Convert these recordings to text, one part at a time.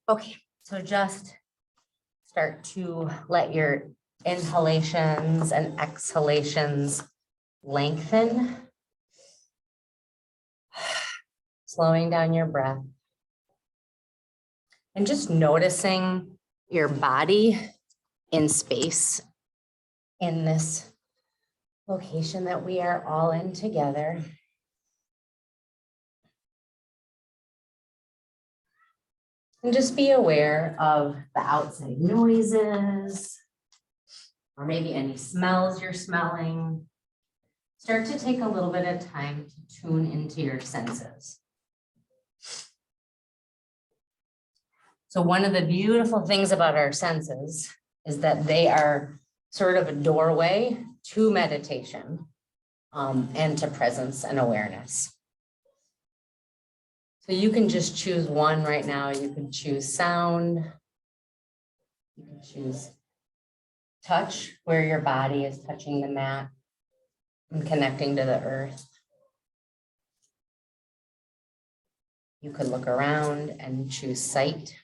Okay, so just start to let your inhalations and exhalations lengthen. Slowing down your breath. And just noticing your body in space in this location that we are all in together. And just be aware of the outside noises, or maybe any smells you're smelling. Start to take a little bit of time to tune into your senses. So one of the beautiful things about our senses is that they are sort of a doorway to meditation and to presence and awareness. So you can just choose one right now. You can choose sound. You can choose touch, where your body is touching the mat and connecting to the earth. You could look around and choose sight.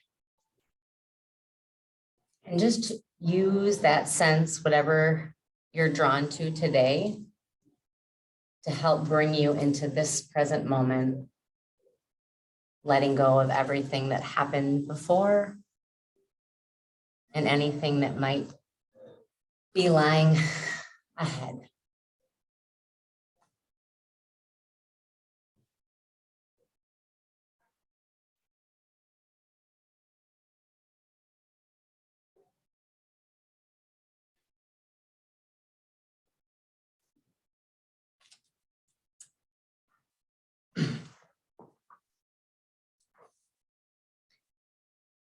And just use that sense, whatever you're drawn to today, to help bring you into this present moment, letting go of everything that happened before and anything that might be lying ahead.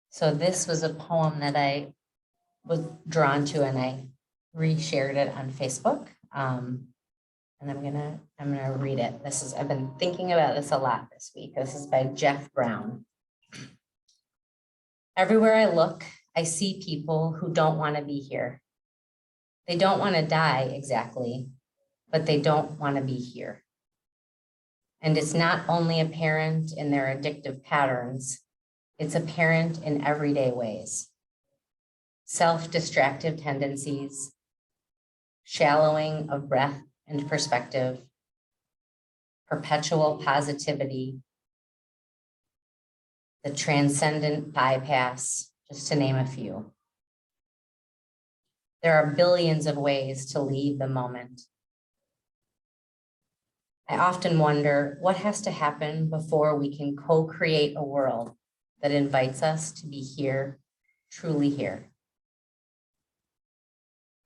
So this was a poem that I was drawn to, and I reshared it on Facebook. And I'm gonna read it. I've been thinking about this a lot this week. This is by Jeff Brown. Everywhere I look, I see people who don't want to be here. They don't want to die exactly, but they don't want to be here. And it's not only apparent in their addictive patterns, it's apparent in everyday ways. Self-distractive tendencies, shallowing of breath and perspective, perpetual positivity, the transcendent bypass, just to name a few. There are billions of ways to leave the moment. I often wonder what has to happen before we can co-create a world that invites us to be here, truly here.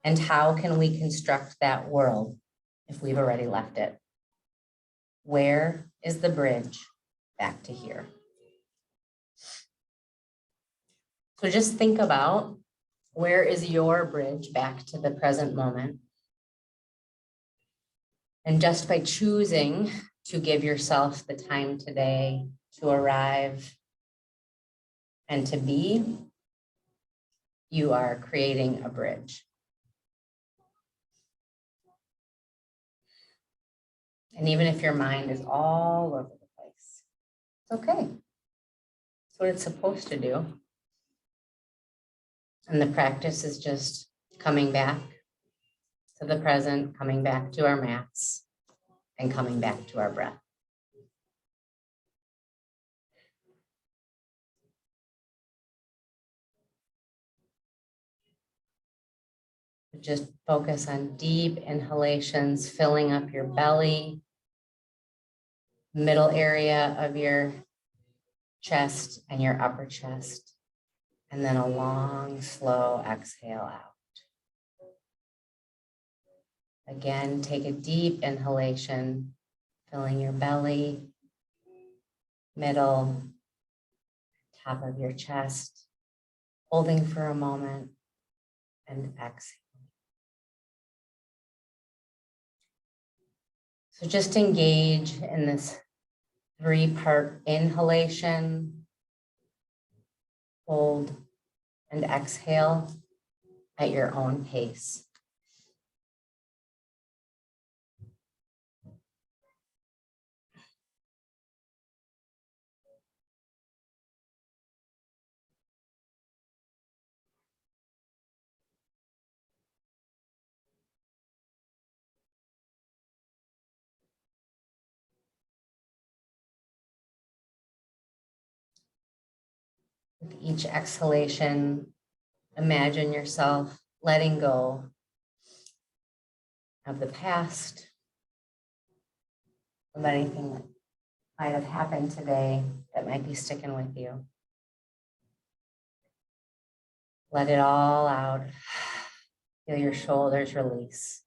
And how can we construct that world if we've already left it? Where is the bridge back to here? So just think about, where is your bridge back to the present moment? And just by choosing to give yourself the time today to arrive and to be, you are creating a bridge. And even if your mind is all over the place, it's okay. It's what it's supposed to do. And the practice is just coming back to the present, coming back to our mats, and coming back to our breath. Just focus on deep inhalations, filling up your belly, middle area of your chest and your upper chest, and then a long, slow exhale out. Again, take a deep inhalation, filling your belly, middle, top of your chest, holding for a moment, and exhale. So just engage in this 3-part inhalation, hold, and exhale at your own pace. With each exhalation, imagine yourself letting go of the past, of anything that might have happened today that might be sticking with you. Let it all out. Feel your shoulders release.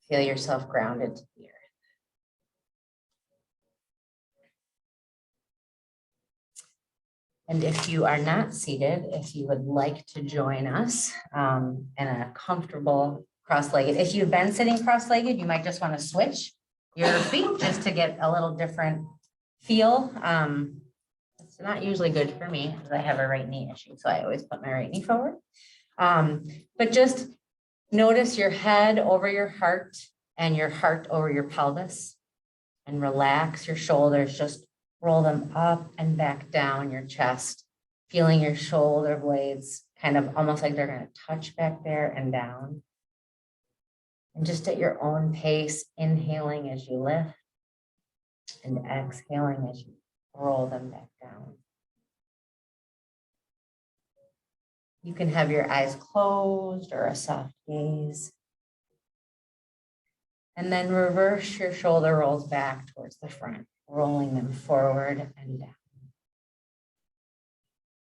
Feel yourself grounded to the earth. And if you are not seated, if you would like to join us in a comfortable cross-legged, if you've been sitting cross-legged, you might just want to switch your feet just to get a little different feel. It's not usually good for me because I have a right knee issue, so I always put my right knee forward. But just notice your head over your heart and your heart over your pelvis, and relax your shoulders. Just roll them up and back down your chest, feeling your shoulder blades kind of almost like they're going to touch back there and down. And just at your own pace, inhaling as you lift and exhaling as you roll them back down. You can have your eyes closed or a soft gaze. And then reverse your shoulder rolls back towards the front, rolling them forward and down.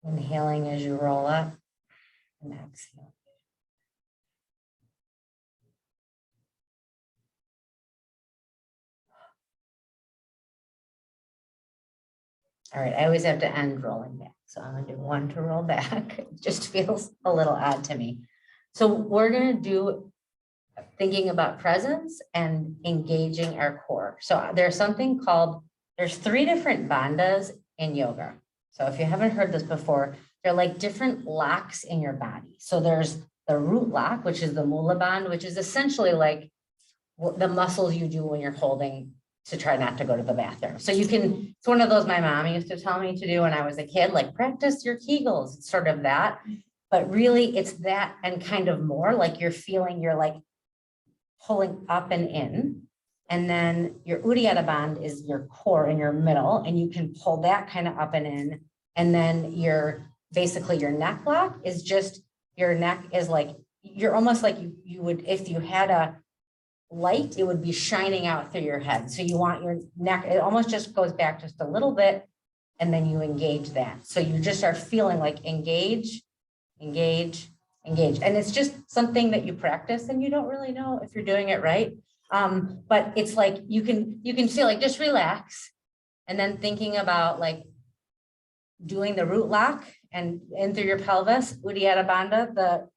Inhaling as you roll up and exhale. All right, I always have to end rolling back. So I'm gonna do one to roll back. It just feels a little odd to me. So we're gonna do thinking about presence and engaging our core. So there's something called, there's 3 different bandhas in yoga. So if you haven't heard this before, they're like different locks in your body. So there's the root lock, which is the Mula Bandha, which is essentially like the muscles you do when you're holding to try not to go to the bathroom. So you can, it's one of those my mom used to tell me to do when I was a kid, like practice your Kegels, it's sort of that. But really it's that and kind of more like you're feeling, you're like pulling up and in. And then your Uddiyana Bandha is your core in your middle, and you can pull that kind of up and in. And then your, basically your neck lock is just, your neck is like, you're almost like you would, if you had a light, it would be shining out through your head. So you want your neck, it almost just goes back just a little bit, and then you engage that. So you just are feeling like engage, engage, engage. And it's just something that you practice and you don't really know if you're doing it right. But it's like, you can feel like just relax, and then thinking about like doing the root lock and in through your pelvis, Uddiyana Bandha,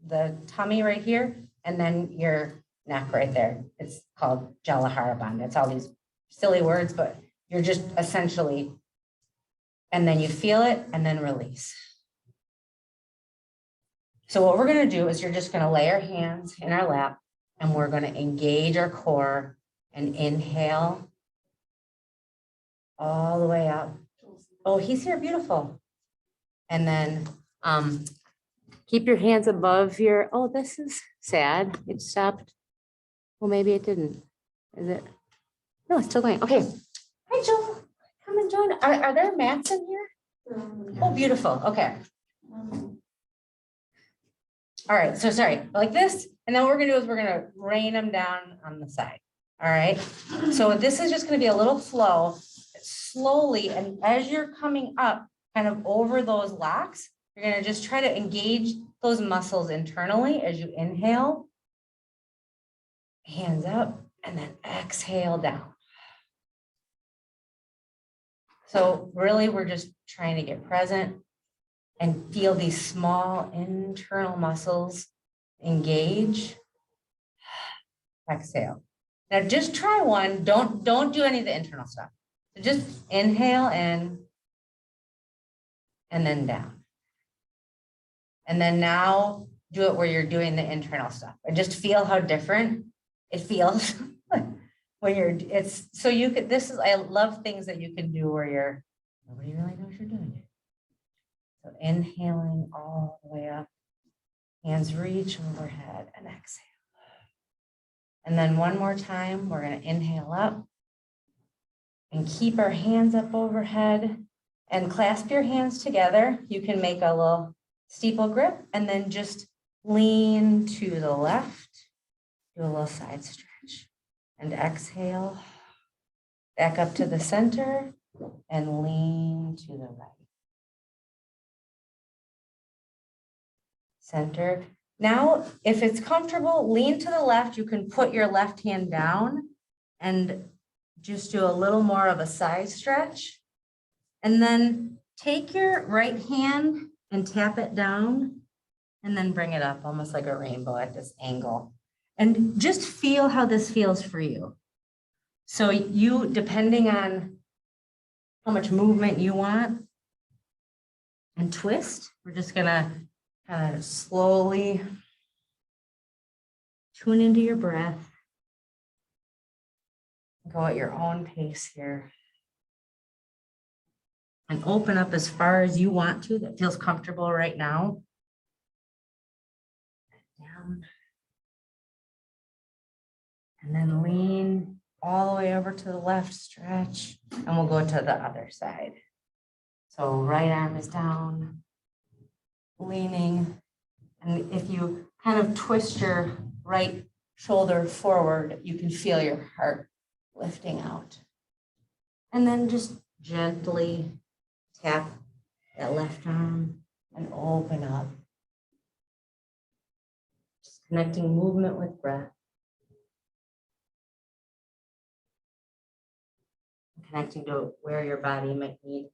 the tummy right here, and then your neck right there. It's called Jalahara Bandha. It's all these silly words, but you're just essentially, and then you feel it and then release. So what we're going to do is you're just going to lay our hands in our lap, and we're going to engage our core and inhale all the way up. Oh, he's here. Beautiful. And then keep your hands above your, oh, this is sad. It stopped. Well, maybe it didn't. Is it? No, it's still going. Okay. Hi, Joel. Come and join. Are there mats in here? Oh, beautiful. Okay. All right. So sorry, like this. And then what we're going to do is we're going to rain them down on the side. All right. So this is just going to be a little flow slowly. And as you're coming up kind of over those locks, you're going to just try to engage those muscles internally as you inhale. Hands up, and then exhale down. So really, we're just trying to get present and feel these small internal muscles engage. Exhale. Now just try one. Don't do any of the internal stuff. So just inhale in and then down. And then now do it where you're doing the internal stuff. And just feel how different it feels when you're, it's, so you could, this is, I love things that you can do where you're, nobody really knows you're doing it. So inhaling all the way up, hands reach overhead and exhale. And then one more time, we're going to inhale up And keep our hands up overhead and clasp your hands together. You can make a little steeple grip and then just lean to the left. Do a little side stretch and exhale. Back up to the center and lean to the right. Center. Now, if it's comfortable, lean to the left. You can put your left hand down and just do a little more of a side stretch. And then take your right hand and tap it down and then bring it up almost like a rainbow at this angle. And just feel how this feels for you. So you, depending on how much movement you want and twist, we're just gonna kind of slowly tune into your breath. Go at your own pace here. And open up as far as you want to, that feels comfortable right now. Down. And then lean all the way over to the left, stretch, and we'll go to the other side. So right arm is down, leaning. And if you kind of twist your right shoulder forward, you can feel your heart lifting out. And then just gently tap that left arm and open up. Just connecting movement with breath. Connecting to where your body might need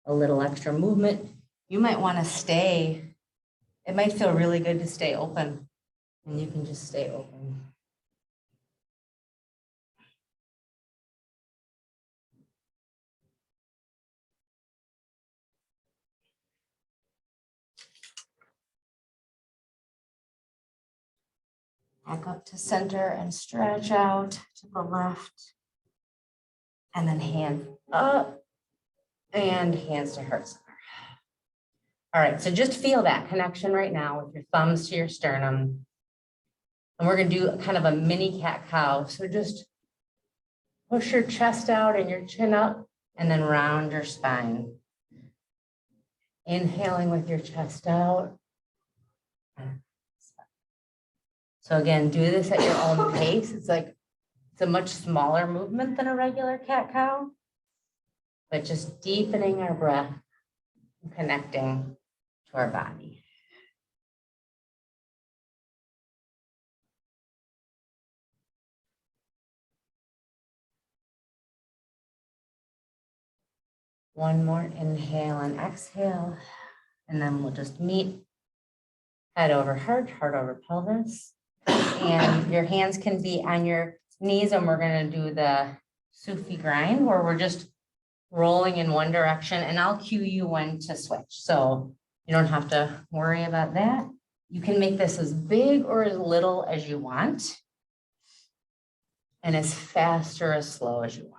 a little extra movement. You might want to stay. It might feel really good to stay open, and you can just stay open. Back up to center and stretch out to the left. And then hands up and hands to heart center. All right, so just feel that connection right now with your thumbs to your sternum. And we're gonna do kind of a mini cat-cow. So just push your chest out and your chin up and then round your spine. Inhaling with your chest out. So again, do this at your own pace. It's a much smaller movement than a regular cat-cow, but just deepening our breath and connecting to our body. One more inhale and exhale, and then we'll just meet head over heart, heart over pelvis. And your hands can be on your knees, and we're going to do the Sufi grind where we're just rolling in one direction, and I'll cue you when to switch. So you don't have to worry about that. You can make this as big or as little as you want, and as fast or as slow as you want.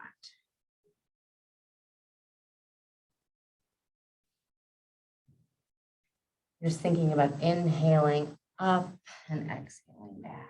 Just thinking about inhaling up and exhaling back.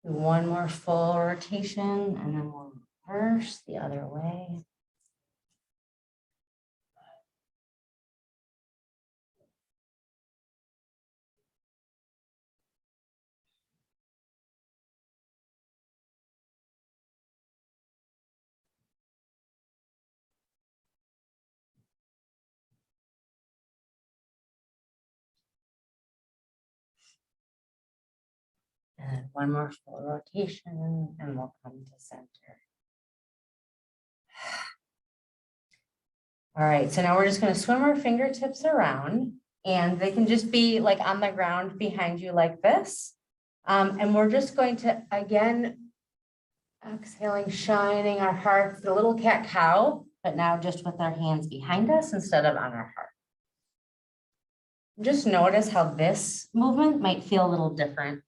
Do one more full rotation, and then we'll reverse the other way. And one more full rotation, and we'll come to center. All right, so now we're just going to swim our fingertips around, and they can just be like on the ground behind you like this. And we're just going to, again, exhaling, shining our hearts, the little cat-cow, but now just with our hands behind us instead of on our heart. Just notice how this movement might feel a little different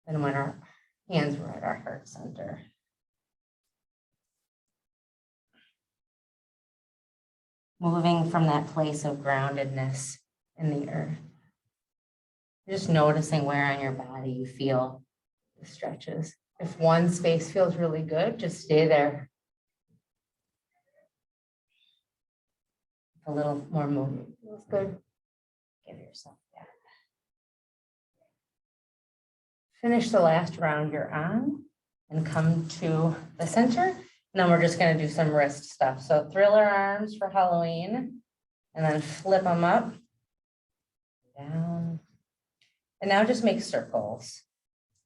than when our hands were at our heart center. moving from that place of groundedness in the earth. Just noticing where on your body you feel the stretches. If one space feels really good, just stay there. A little more movement feels good. Give yourself that. Finish the last round you're on and come to the center. And then we're just going to do some wrist stuff. So thriller arms for Halloween and then flip them up, down. And now just make circles.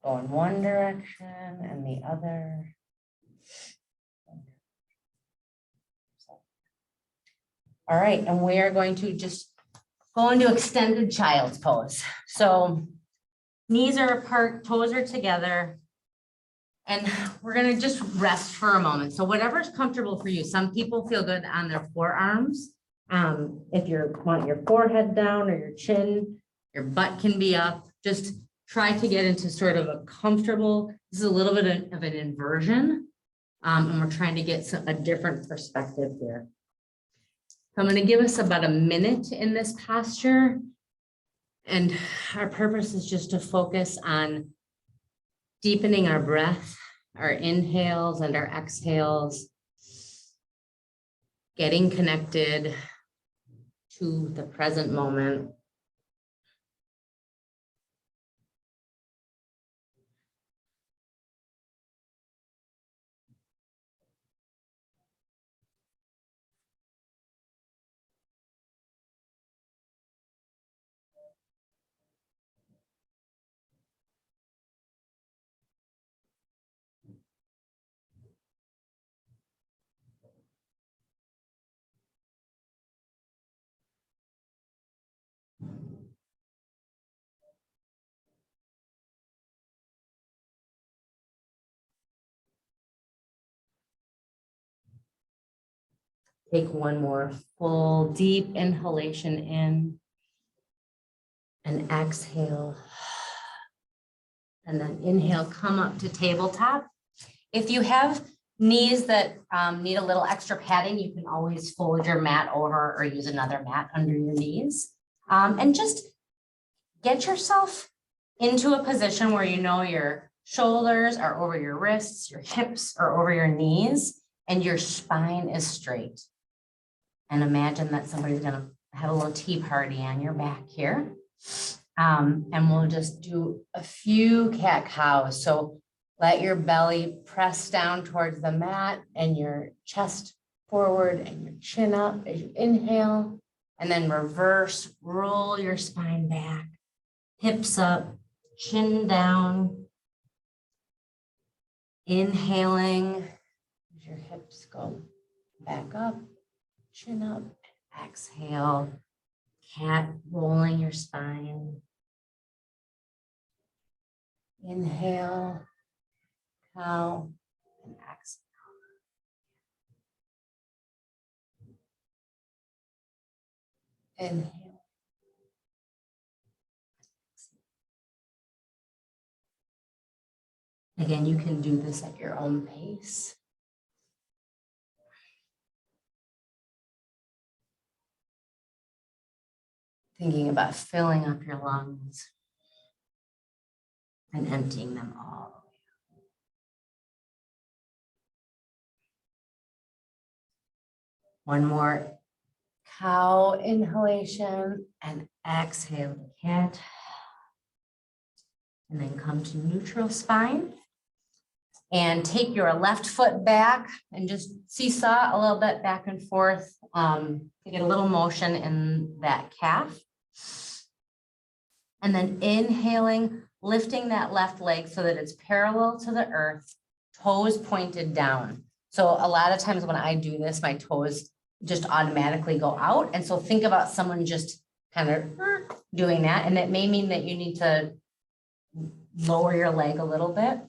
Go in one direction and the other. All right, and we are going to just go into extended child's pose. So knees are apart, toes are together, and we're gonna just rest for a moment. So whatever's comfortable for you. Some people feel good on their forearms. If you want your forehead down or your chin, your butt can be up. Just try to get into sort of a comfortable, this is a little bit of an inversion. And we're trying to get a different perspective here. So I'm going to give us about a minute in this posture. And our purpose is just to focus on deepening our breath, our inhales and our exhales, getting connected to the present moment. Take one more full deep inhalation in and exhale. And then inhale, come up to tabletop. If you have knees that need a little extra padding, you can always fold your mat over or use another mat under your knees. And just get yourself into a position where you know your shoulders are over your wrists, your hips are over your knees, and your spine is straight. And imagine that somebody's gonna have a little tea party on your back here. And we'll just do a few cat-cows. So let your belly press down towards the mat and your chest forward and your chin up as you inhale. And then reverse, roll your spine back, hips up, chin down. Inhaling as your hips go back up. Chin up, exhale, cat, rolling your spine. Inhale, cow, and exhale. Inhale. Again, you can do this at your own pace. Thinking about filling up your lungs and emptying them all. One more cow inhalation and exhale the cat. And then come to neutral spine. And take your left foot back and just seesaw a little bit back and forth to get a little motion in that calf. And then inhaling, lifting that left leg so that it's parallel to the earth, toes pointed down. So a lot of times when I do this, my toes just automatically go out. And so think about someone just kind of doing that. And it may mean that you need to lower your leg a little bit.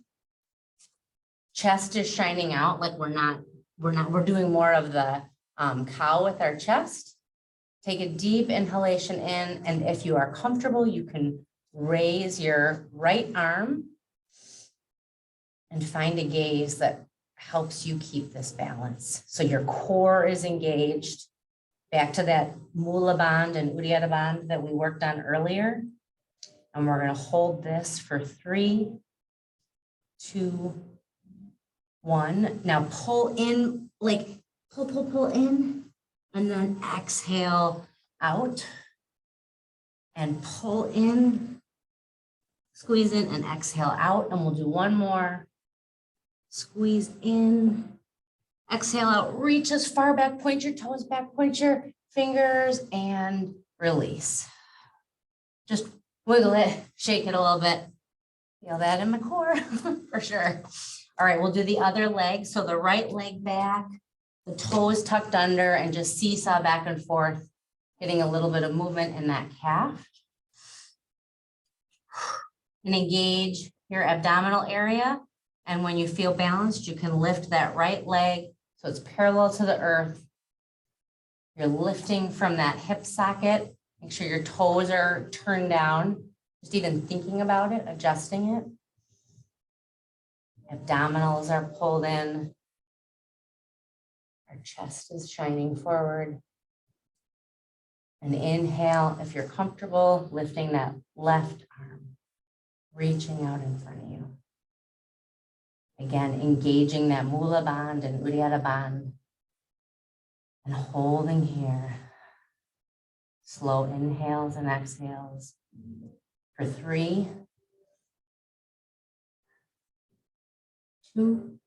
Chest is shining out, like we're doing more of the cow with our chest. Take a deep inhalation in, and if you are comfortable, you can raise your right arm and find a gaze that helps you keep this balance. So your core is engaged, back to that Mula Bandh and Uddiyana Bandh that we worked on earlier. And we're going to hold this for 3, 2, 1. Now pull in, like pull in, and then exhale out and pull in, squeeze in and exhale out. And we'll do one more. Squeeze in, exhale out, reach as far back, point your toes back, point your fingers and release. Just wiggle it, shake it a little bit. Feel that in my core for sure. All right, we'll do the other leg. So the right leg back, the toes tucked under and just seesaw back and forth, getting a little bit of movement in that calf. And engage your abdominal area. And when you feel balanced, you can lift that right leg so it's parallel to the earth. You're lifting from that hip socket. Make sure your toes are turned down. Just even thinking about it, adjusting it. Abdominals are pulled in. Our chest is shining forward. And inhale, if you're comfortable, lifting that left arm, reaching out in front of you. Again, engaging that Mula Bandh and Uddiyana Bandh. And holding here. Slow inhales and exhales. For 3, 2.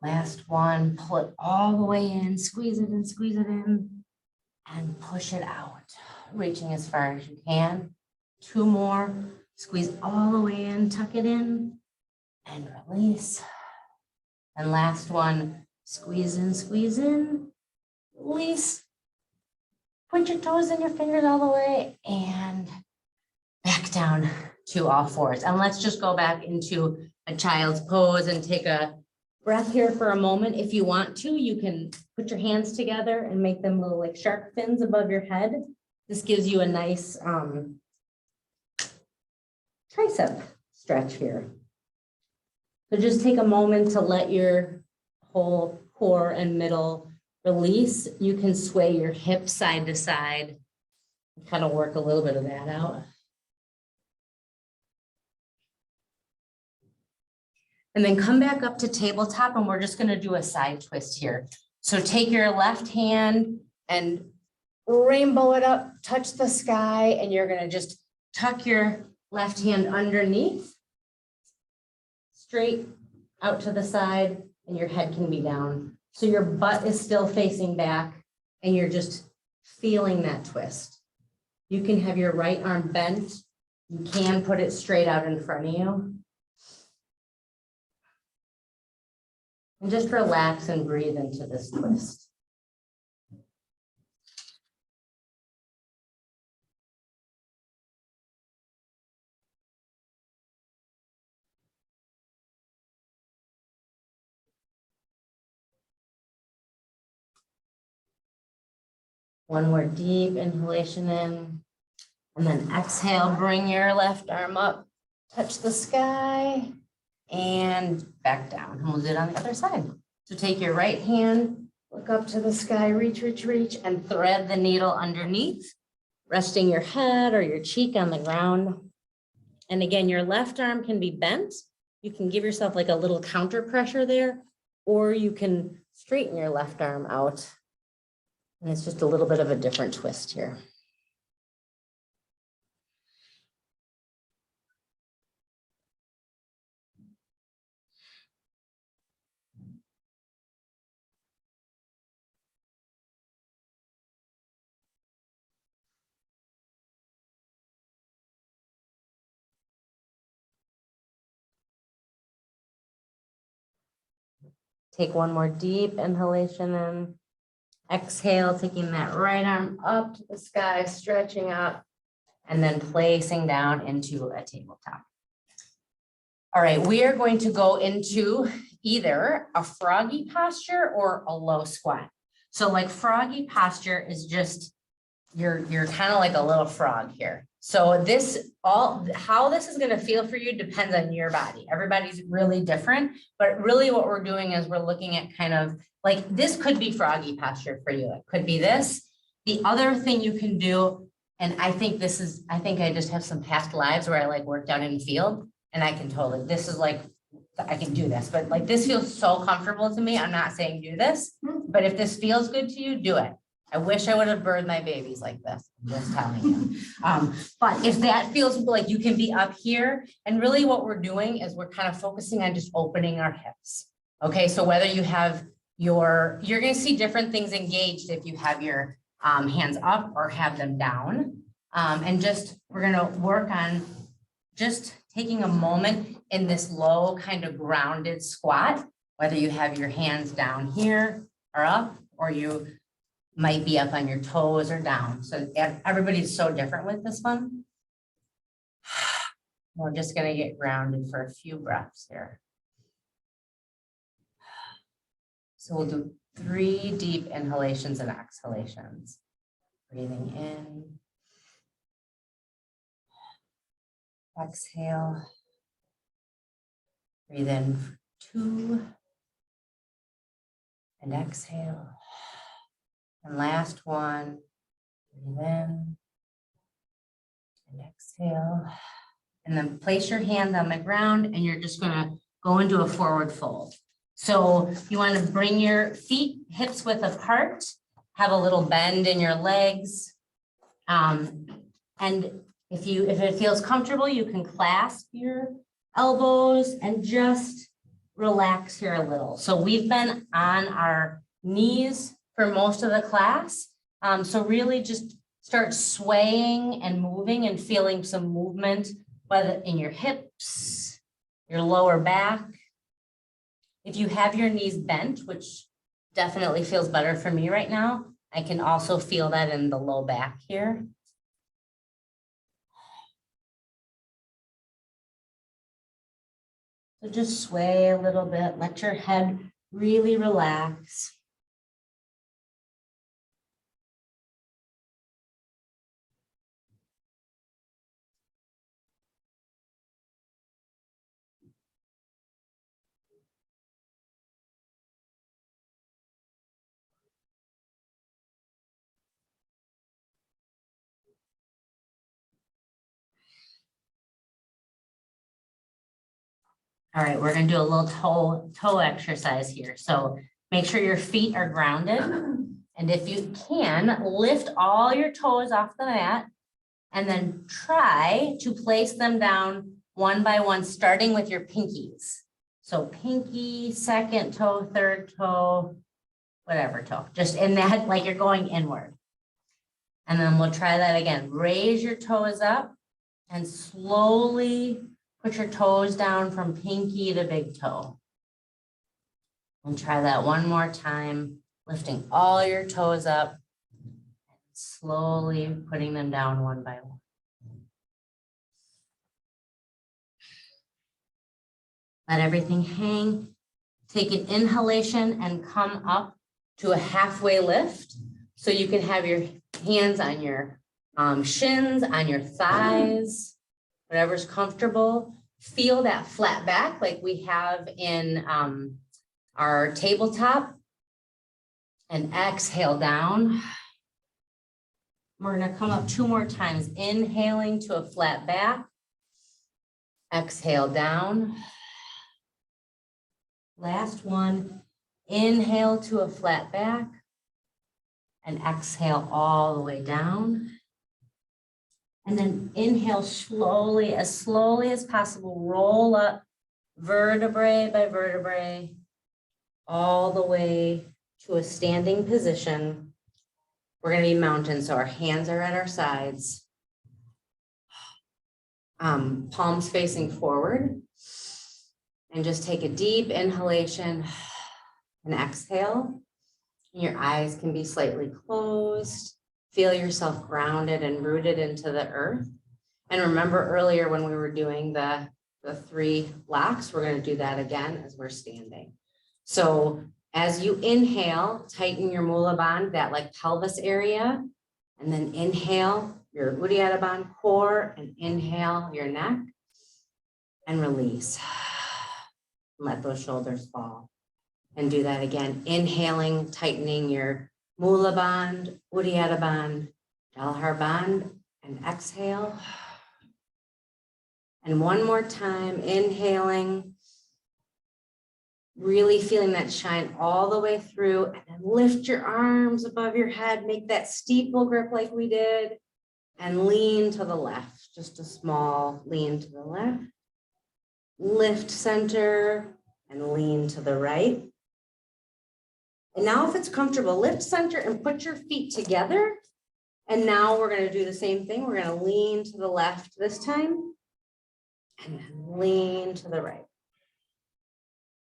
Last one, pull it all the way in, squeeze it in, and push it out. Reaching as far as you can. 2 more, squeeze all the way in, tuck it in, and release. And last one, squeeze in, release. Point your toes and your fingers all the way and back down to all fours. And let's just go back into a child's pose and take a breath here for a moment. If you want to, you can put your hands together and make them little like shark fins above your head. This gives you a nice tricep stretch here. So just take a moment to let your whole core and middle release. You can sway your hips side to side, kind of work a little bit of that out. And then come back up to tabletop and we're just going to do a side twist here. So take your left hand and rainbow it up, touch the sky, and you're going to just tuck your left hand underneath, straight out to the side, and your head can be down. So your butt is still facing back and you're just feeling that twist. You can have your right arm bent. You can put it straight out in front of you. And just relax and breathe into this twist. One more deep inhalation in, and then exhale, bring your left arm up, touch the sky, and back down. And we'll do it on the other side. So take your right hand, look up to the sky, reach, and thread the needle underneath, resting your head or your cheek on the ground. And again, your left arm can be bent. You can give yourself like a little counter pressure there, or you can straighten your left arm out. And it's just a little bit of a different twist here. Take one more deep inhalation in. Exhale, taking that right arm up to the sky, stretching up, and then placing down into a tabletop. All right, we are going to go into either a froggy posture or a low squat. So like froggy posture is just you're kind of like a little frog here. So how this is gonna feel for you depends on your body. Everybody's really different, but really what we're doing is we're looking at kind of like, this could be froggy posture for you. It could be this. The other thing you can do, and I think I just have some past lives where I like worked out in the field and I can totally, this is like, I can do this, but like, this feels so comfortable to me. I'm not saying do this, but if this feels good to you, do it. I wish I would have birthed my babies like this, I'm just telling you. But if that feels like you can be up here, and really what we're doing is we're kind of focusing on just opening our hips. Okay, so whether you have you're gonna see different things engaged if you have your hands up or have them down. And we're gonna work on just taking a moment in this low kind of grounded squat, whether you have your hands down here or up, or you might be up on your toes or down. So everybody's so different with this one. We're just gonna get grounded for a few breaths here. So we'll do 3 deep inhalations and exhalations. Breathing in. Exhale. Breathe in for 2. And exhale. And last one, breathe in and exhale. And then place your hand on the ground and you're just gonna go into a forward fold. So you wanna bring your feet hips width apart, have a little bend in your legs. And if it feels comfortable, you can clasp your elbows and just relax here a little. So we've been on our knees for most of the class. So really just start swaying and moving and feeling some movement, whether in your hips, your lower back. If you have your knees bent, which definitely feels better for me right now, I can also feel that in the low back here. So just sway a little bit, let your head really relax. All right, we're gonna do a little toe exercise here. So make sure your feet are grounded. And if you can, lift all your toes off the mat and then try to place them down one by one, starting with your pinkies. So pinky, second toe, third toe, whatever toe, just in that, like you're going inward. And then we'll try that again. Raise your toes up and slowly put your toes down from pinky to big toe. And try that one more time, lifting all your toes up, slowly putting them down one by one. Let everything hang. Take an inhalation and come up to a halfway lift. So you can have your hands on your shins, on your thighs, whatever's comfortable. Feel that flat back like we have in our tabletop. And exhale down. We're gonna come up 2 more times, inhaling to a flat back. Exhale down. Last one, inhale to a flat back. And exhale all the way down. And then inhale slowly as possible, roll up vertebrae by vertebrae, all the way to a standing position. We're gonna be mountain, so our hands are at our sides. Palms facing forward. And just take a deep inhalation and exhale. Your eyes can be slightly closed. Feel yourself grounded and rooted into the earth. And remember earlier when we were doing the 3 locks, we're going to do that again as we're standing. So as you inhale, tighten your mula bandh, that like pelvis area. And then inhale your Uddiyana Bandha core and inhale your neck and release. Let those shoulders fall. And do that again. Inhaling, tightening your Mula Bandha, Uddiyana Bandha, Jalhar Bandha, and exhale. And one more time, inhaling, really feeling that shine all the way through, and then lift your arms above your head, make that steeple grip like we did, and lean to the left, just a small lean to the left. Lift center and lean to the right. And now if it's comfortable, lift center and put your feet together. And now we're going to do the same thing. We're going to lean to the left this time and then lean to the right.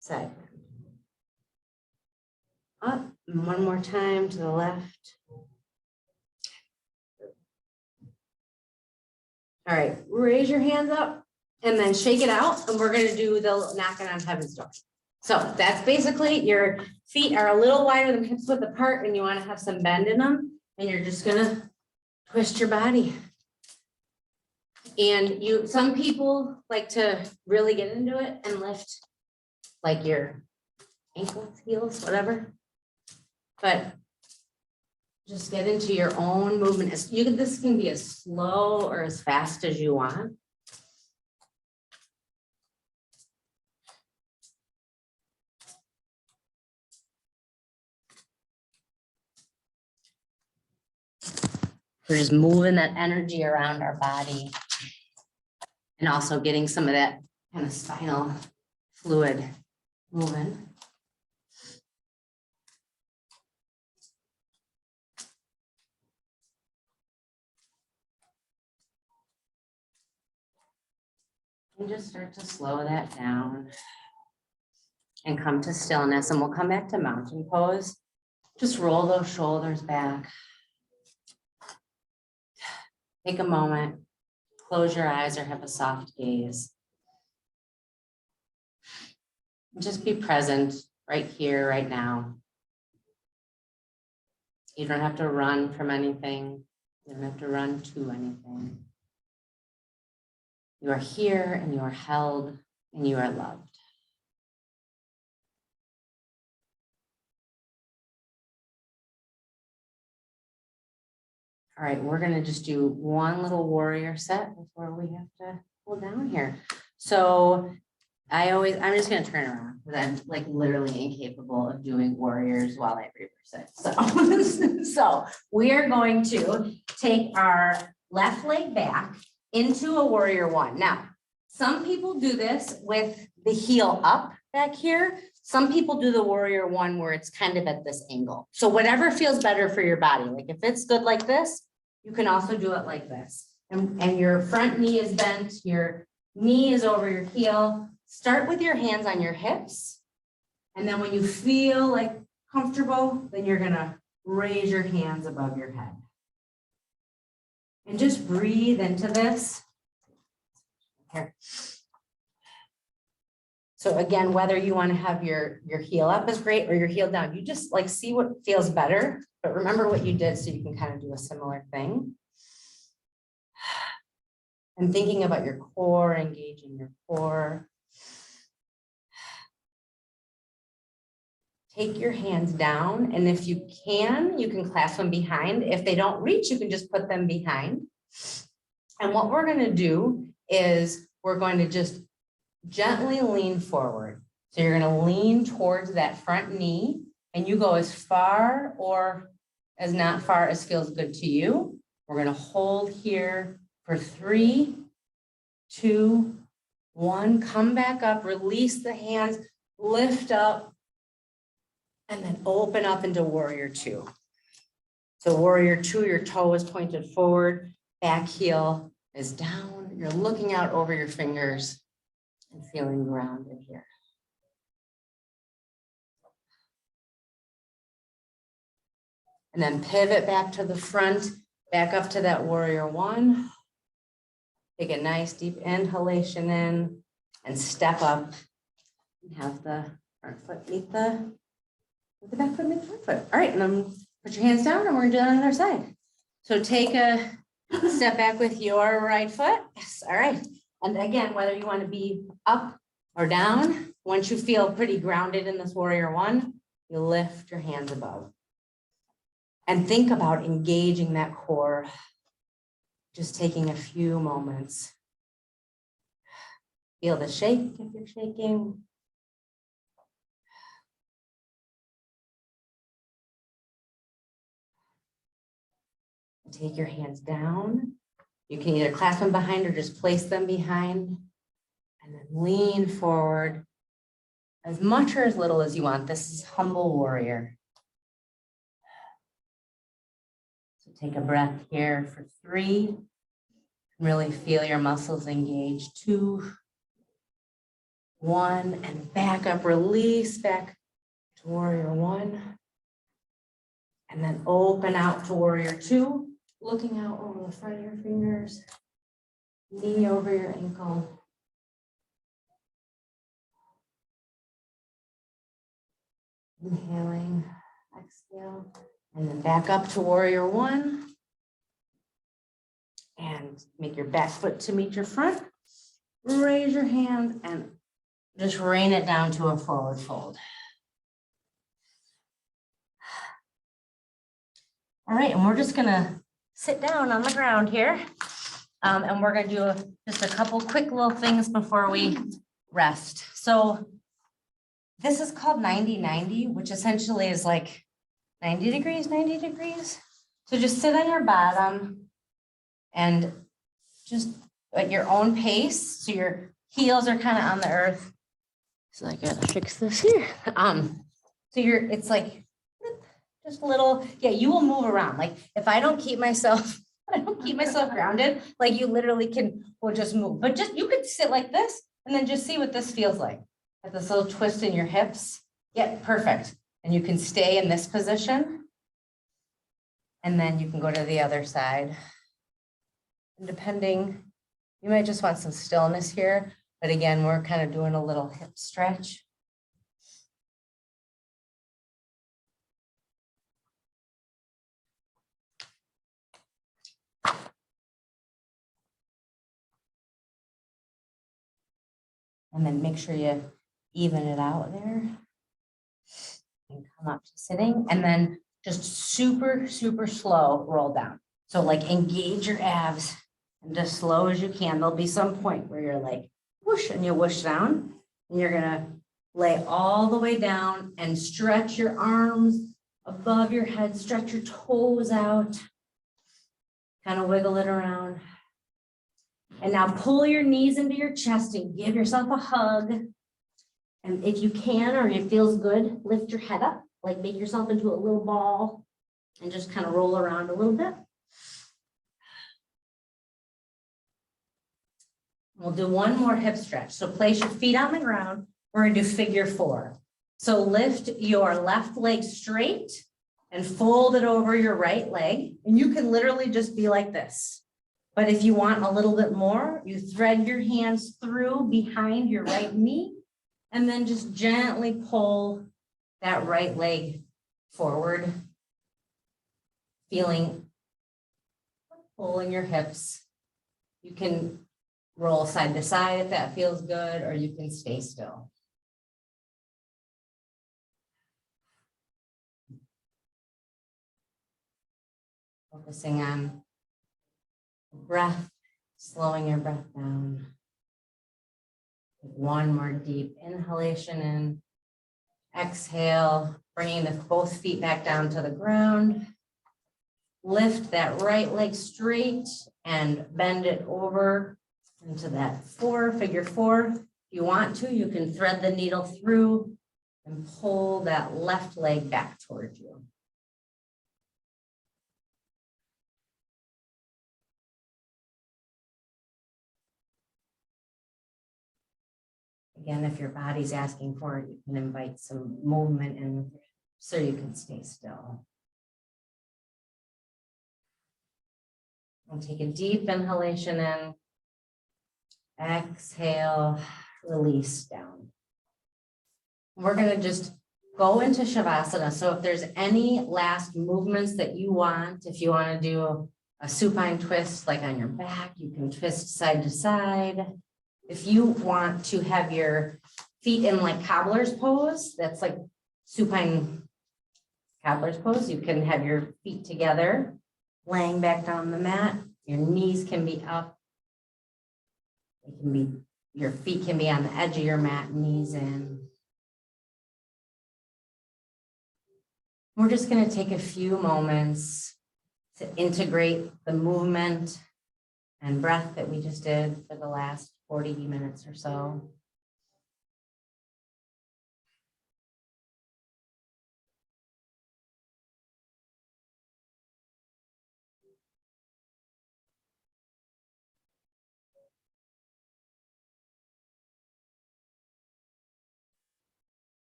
Side. Up, and one more time to the left. All right, raise your hands up and then shake it out. And we're going to do the knocking on heaven's door. So that's basically your feet are a little wider than hips width apart and you want to have some bend in them. And you're just going to twist your body. And some people like to really get into it and lift like your ankles, heels, whatever. But just get into your own movement. This can be as slow or as fast as you want. We're just moving that energy around our body and also getting some of that kind of spinal fluid moving. And just start to slow that down and come to stillness. And we'll come back to mountain pose. Just roll those shoulders back. Take a moment, close your eyes or have a soft gaze. Just be present right here, right now. You don't have to run from anything. You don't have to run to anything. You are here and you are held and you are loved. All right, we're gonna just do one little warrior set before we have to pull down here. So I'm just gonna turn around because I'm like literally incapable of doing warriors while I reverse it. So we are going to take our left leg back into a warrior one. Now, some people do this with the heel up back here. Some people do the warrior one where it's kind of at this angle. So whatever feels better for your body. Like if it's good like this, you can also do it like this. And your front knee is bent, your knee is over your heel. Start with your hands on your hips. And then when you feel like comfortable, then you're gonna raise your hands above your head. And just breathe into this. Here. So again, whether you want to have your heel up is great or your heel down, you just like see what feels better, but remember what you did so you can kind of do a similar thing. And thinking about your core, engaging your core. Take your hands down, and if you can clasp them behind. If they don't reach, you can just put them behind. And what we're going to do is we're going to just gently lean forward. So you're going to lean towards that front knee, and you go as far or as not far as feels good to you. We're going to hold here for 3, 2, 1. Come back up, release the hands, lift up, and then open up into warrior 2. So warrior 2, your toe is pointed forward, back heel is down. You're looking out over your fingers and feeling grounded here. And then pivot back to the front, back up to that warrior 1. Take a nice deep inhalation in and step up and have the front foot meet the back foot meet the front foot. All right, and then put your hands down and we're gonna do that on the other side. So take a step back with your right foot. Yes, all right. And again, whether you want to be up or down, once you feel pretty grounded in this warrior one, you lift your hands above. And think about engaging that core. Just taking a few moments. Feel the shake if you're shaking. Take your hands down. You can either clasp them behind or just place them behind. And then lean forward as much or as little as you want. This is humble warrior. So take a breath here for 3. Really feel your muscles engage. 2, 1, and back up, release back to warrior 1. And then open out to warrior 2, looking out over the front of your fingers, knee over your ankle. Inhaling, exhale, and then back up to warrior 1. And make your back foot to meet your front. Raise your hands and just rain it down to a forward fold. All right, and we're just gonna sit down on the ground here. And we're gonna do just a couple quick little things before we rest. So this is called 90-90, which essentially is like 90 degrees, 90 degrees. So just sit on your bottom and just at your own pace. So your heels are kind of on the earth. So I gotta fix this here. So it's like just a little, yeah, you will move around. Like if I don't keep myself grounded, like you literally will just move. But just, you could sit like this and then just see what this feels like. At this little twist in your hips. Yeah, perfect. And you can stay in this position. And then you can go to the other side. And depending, you might just want some stillness here. But again, we're kind of doing a little hip stretch. And then make sure you even it out there. And come up to sitting. And then just super, super slow roll down. So like engage your abs and as slow as you can. There'll be some point where you're like, whoosh, and you whoosh down. And you're gonna lay all the way down and stretch your arms above your head, stretch your toes out, kind of wiggle it around. And now pull your knees into your chest and give yourself a hug. And if you can, or it feels good, lift your head up, like make yourself into a little ball and just kind of roll around a little bit. We'll do one more hip stretch. So place your feet on the ground. We're gonna do figure 4. So lift your left leg straight and fold it over your right leg. And you can literally just be like this. But if you want a little bit more, you thread your hands through behind your right knee and then just gently pull that right leg forward. Feeling pull in your hips. You can roll side to side if that feels good, or you can stay still. Focusing on breath, slowing your breath down. One more deep inhalation in. Exhale, bringing both feet back down to the ground. Lift that right leg straight and bend it over into that figure 4. If you want to, you can thread the needle through and pull that left leg back towards you. Again, if your body's asking for it, you can invite some movement in so you can stay still. And take a deep inhalation in. Exhale, release down. We're going to just go into Shavasana. So if there's any last movements that you want, if you want to do a supine twist, like on your back. You can twist side to side. If you want to have your feet in like cobbler's pose, that's like supine cobbler's pose. You can have your feet together, laying back down the mat. Your knees can be up. It can be, your feet can be on the edge of your mat, knees in. We're just going to take a few moments to integrate the movement and breath that we just did for the last 40 minutes or so.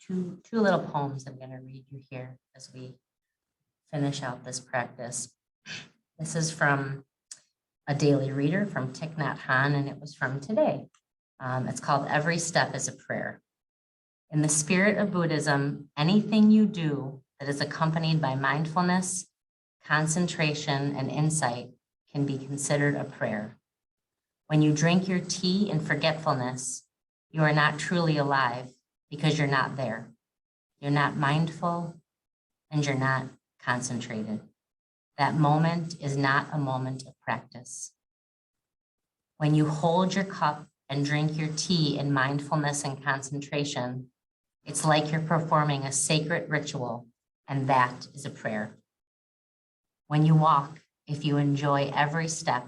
Two little poems I'm going to read you here as we finish out this practice. This is from a daily reader from Thich Nhat Hanh, and it was from today. It's called Every Step is a Prayer. In the spirit of Buddhism, anything you do that is accompanied by mindfulness, concentration, and insight can be considered a prayer. When you drink your tea in forgetfulness, you are not truly alive because you're not there. You're not mindful and you're not concentrated. That moment is not a moment of practice. When you hold your cup and drink your tea in mindfulness and concentration, it's like you're performing a sacred ritual, and that is a prayer. When you walk, if you enjoy every step,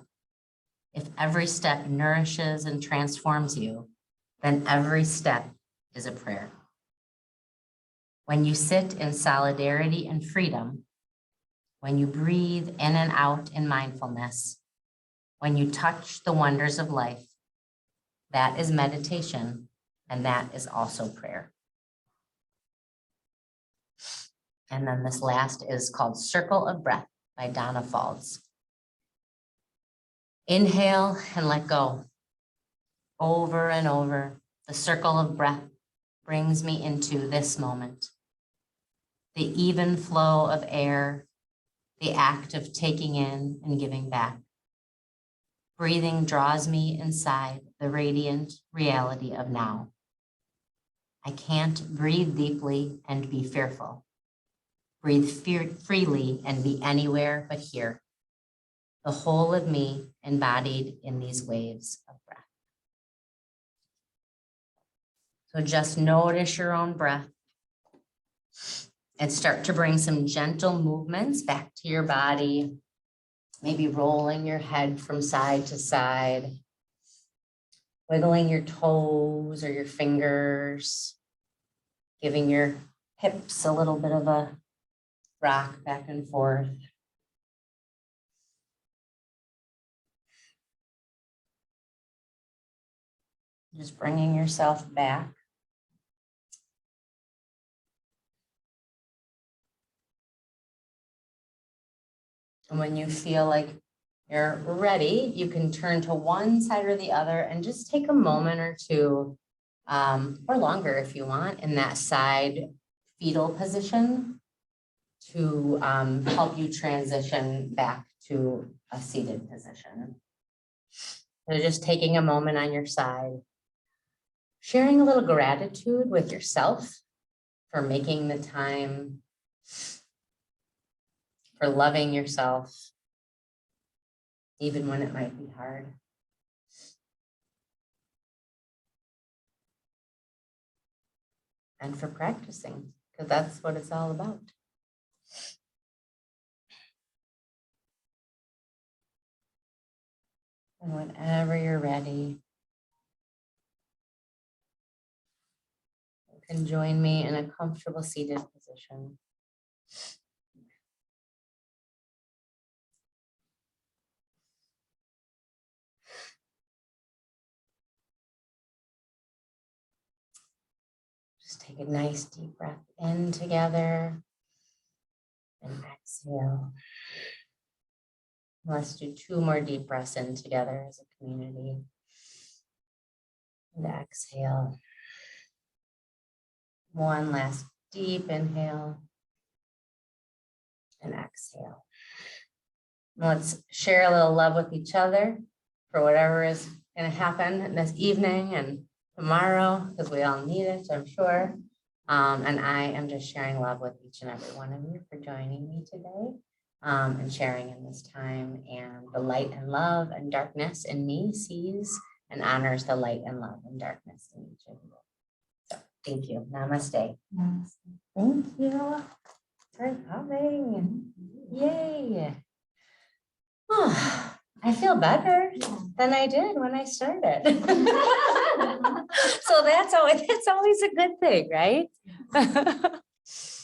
if every step nourishes and transforms you, then every step is a prayer. When you sit in solidarity and freedom, when you breathe in and out in mindfulness, when you touch the wonders of life, that is meditation, and that is also prayer. And then this last is called Circle of Breath by Donna Falls. Inhale and let go. Over and over, the circle of breath brings me into this moment. The even flow of air, the act of taking in and giving back. Breathing draws me inside the radiant reality of now. I can't breathe deeply and be fearful. Breathe freely and be anywhere but here. The whole of me embodied in these waves of breath. So just notice your own breath and start to bring some gentle movements back to your body. Maybe rolling your head from side to side, wiggling your toes or your fingers, giving your hips a little bit of a rock back and forth. Just bringing yourself back. And when you feel like you're ready, you can turn to one side or the other and just take a moment or two, or longer if you want, in that side fetal position to help you transition back to a seated position. So just taking a moment on your side, sharing a little gratitude with yourself for making the time, for loving yourself, even when it might be hard. And for practicing, because that's what it's all about. And whenever you're ready, you can join me in a comfortable seated position. Just take a nice deep breath in together and exhale. Let's do 2 more deep breaths in together as a community. And exhale. 1 last deep inhale and exhale. Let's share a little love with each other for whatever is going to happen this evening and tomorrow, because we all need it, I'm sure. And I am just sharing love with each and every one of you for joining me today, and sharing in this time. And the light and love and darkness in me sees and honors the light and love and darkness in each of you. So thank you. Namaste. Namaste. Thank you for coming. Yay. Oh, I feel better than I did when I started. So that's always a good thing, right?